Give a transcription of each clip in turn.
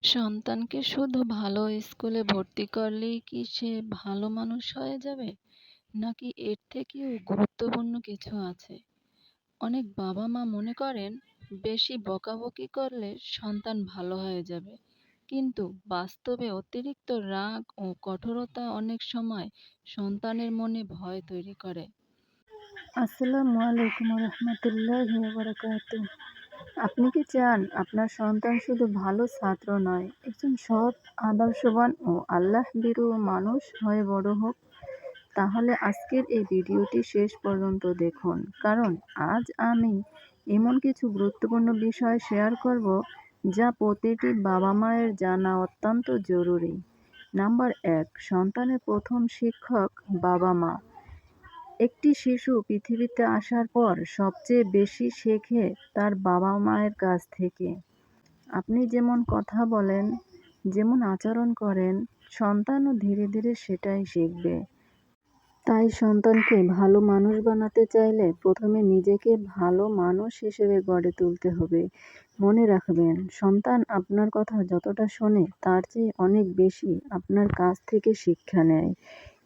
সন্তানকে শুধু ভালো স্কুলে ভর্তি করলেই কি সে ভালো মানুষ হয়ে যাবে? নাকি এর থেকেও গুরুত্বপূর্ণ কিছু আছে? অনেক বাবা-মা মনে করেন বেশি বকাবকি করলে সন্তান ভালো হয়ে যাবে। কিন্তু বাস্তবে অতিরিক্ত রাগ ও কঠোরতা অনেক সময় সন্তানের মনে ভয় তৈরি করে। আসসালামু আলাইকুম রহমতুল্লাহি ওয়া বারাকাতুহু। আপনি কি চান আপনার সন্তান শুধু ভালো ছাত্র নয়, একজন সৎ, আদর্শবান ও আল্লাহ ভীরু মানুষ হয়ে বড় হোক? তাহলে আজকের এই ভিডিওটি শেষ পর্যন্ত দেখুন, কারণ আজ আমি এমন কিছু গুরুত্বপূর্ণ বিষয় শেয়ার করব যা প্রতিটি বাবা মায়ের জানা অত্যন্ত জরুরি। নাম্বার 1, সন্তানের প্রথম শিক্ষক বাবা মা। একটি শিশু পৃথিবীতে আসার পর সবচেয়ে বেশি শেখে তার বাবা মায়ের কাছ থেকে। আপনি যেমন কথা বলেন, যেমন আচরণ করেন, সন্তানও ধীরে ধীরে সেটাই শিখবে। তাই সন্তানকে ভালো মানুষ বানাতে চাইলে প্রথমে নিজেকে ভালো মানুষ হিসেবে গড়ে তুলতে হবে। মনে রাখবেন, সন্তান আপনার কথা যতটা শোনে তার চেয়ে অনেক বেশি আপনার কাছ থেকে শিক্ষা নেয়।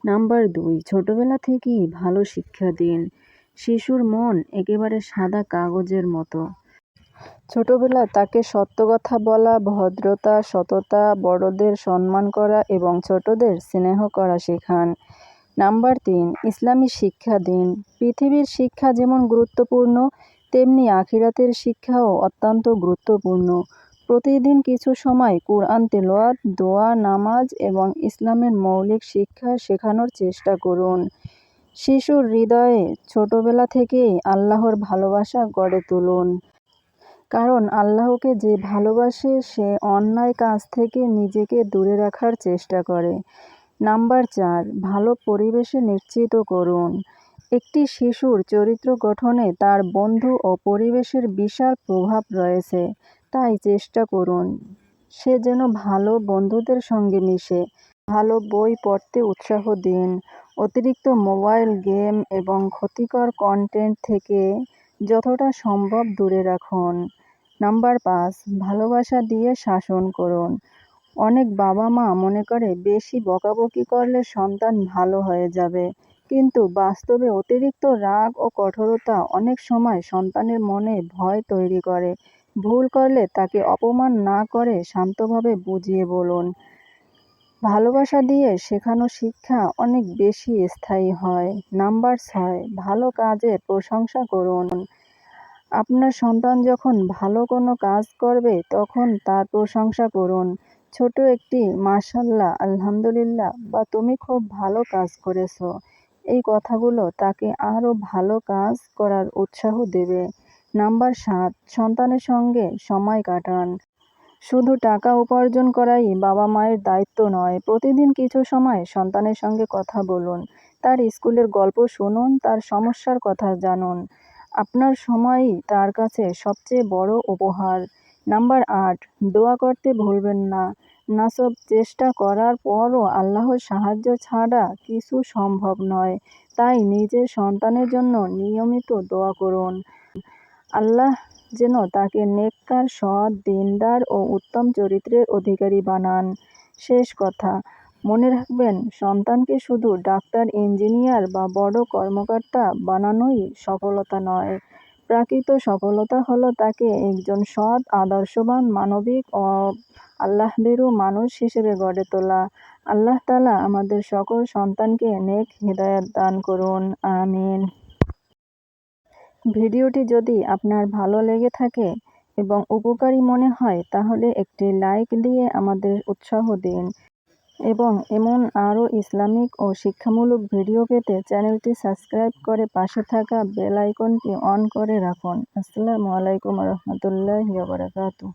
নাম্বার 2, ছোটবেলা থেকেই ভালো শিক্ষা দিন। শিশুর মন একেবারে সাদা কাগজের মতো। ছোটবেলায় তাকে সত্য কথা বলা, ভদ্রতা, সততা, বড়দের সম্মান করা এবং ছোটদের স্নেহ করা শেখান। নাম্বার 3, ইসলামী শিক্ষা দিন। পৃথিবীর শিক্ষা যেমন গুরুত্বপূর্ণ, তেমনি আখিরাতের শিক্ষাও অত্যন্ত গুরুত্বপূর্ণ। প্রতিদিন কিছু সময় কুরআন তেলাওয়াত, দোয়া, নামাজ এবং ইসলামের মৌলিক শিক্ষা শেখানোর চেষ্টা করুন। শিশুর হৃদয়ে ছোটবেলা থেকেই আল্লাহর ভালোবাসা গড়ে তুলুন। কারণ আল্লাহকে যে ভালোবাসে সে অন্যায় কাজ থেকে নিজেকে দূরে রাখার চেষ্টা করে। নাম্বার 4, ভালো পরিবেশে নিশ্চিত করুন। একটি শিশুর চরিত্র গঠনে তার বন্ধু ও পরিবেশের বিশাল প্রভাব রয়েছে। তাই চেষ্টা করুন সে যেন ভালো বন্ধুদের সঙ্গে মিশে। ভালো বই পড়তে উৎসাহ দিন। অতিরিক্ত মোবাইল, গেম এবং ক্ষতিকর কন্টেন্ট থেকে যতটা সম্ভব দূরে রাখুন। নাম্বার 5, ভালোবাসা দিয়ে শাসন করুন। অনেক বাবা মা মনে করে বেশি বকাবকি করলে সন্তান ভালো হয়ে যাবে, কিন্তু বাস্তবে অতিরিক্ত রাগ ও কঠোরতা অনেক সময় সন্তানের মনে ভয় তৈরি করে। ভুল করলে তাকে অপমান না করে শান্তভাবে বুঝিয়ে বলুন। ভালোবাসা দিয়ে শেখানো শিক্ষা অনেক বেশি স্থায়ী হয়। নাম্বার 6, ভালো কাজের প্রশংসা করুন। আপনার সন্তান যখন ভালো কোনো কাজ করবে তখন তার প্রশংসা করুন। ছোট একটি মাশাআল্লাহ, আলহামদুলিল্লাহ বা তুমি খুব ভালো কাজ করেছো, এই কথাগুলো তাকে আরও ভালো কাজ করার উৎসাহ দেবে। নাম্বার 7, সন্তানের সঙ্গে সময় কাটান। শুধু টাকা উপার্জন করাই বাবা মায়ের দায়িত্ব নয়। প্রতিদিন কিছু সময় সন্তানের সঙ্গে কথা বলুন, তার স্কুলের গল্প শুনুন, তার সমস্যার কথা জানুন। আপনার সময়ই তার কাছে সবচেয়ে বড় উপহার। নাম্বার 8, দোয়া করতে ভুলবেন না। সব চেষ্টা করার পরও আল্লাহর সাহায্য ছাড়া কিছু সম্ভব নয়। তাই নিজের সন্তানের জন্য নিয়মিত দোয়া করুন। আল্লাহ যেন তাকে নেককার, সৎ, দিনদার ও উত্তম চরিত্রের অধিকারী বানান। শেষ কথা, মনে রাখবেন, সন্তানকে শুধু ডাক্তার, ইঞ্জিনিয়ার বা বড় কর্মকর্তা বানানোই সফলতা নয়। প্রকৃত সফলতা হলো তাকে একজন সৎ, আদর্শবান, মানবিক ও আল্লাহভীরু মানুষ হিসেবে গড়ে তোলা। আল্লাহ তাআলা আমাদের সকল সন্তানকে নেক হিদায়াত দান করুন। আমিন। ভিডিওটি যদি আপনার ভালো লেগে থাকে এবং উপকারী মনে হয় তাহলে একটি লাইক দিয়ে আমাদের উৎসাহ দিন এবং এমন আরও ইসলামিক ও শিক্ষামূলক ভিডিও পেতে চ্যানেলটি সাবস্ক্রাইব করে পাশে থাকা বেল আইকনটি অন করে রাখুন। আসসালামু আলাইকুম রহমতুল্লাহি ওয়া বারাকাতুহু।